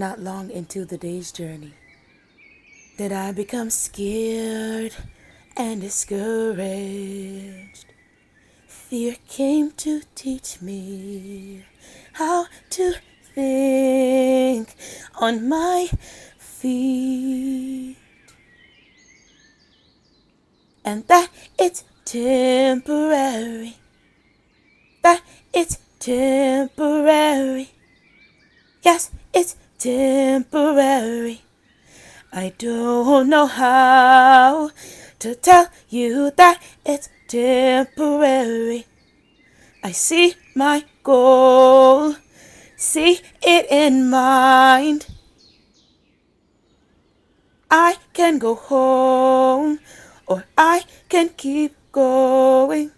Not long into the day's journey did I become scared and discouraged. Fear came to teach me how to think on my feet, and that it's temporary, that it's temporary. Yes, it's temporary. I don't know how to tell you that it's temporary. I see my goal, see it in mind. I can go home, or I can keep going.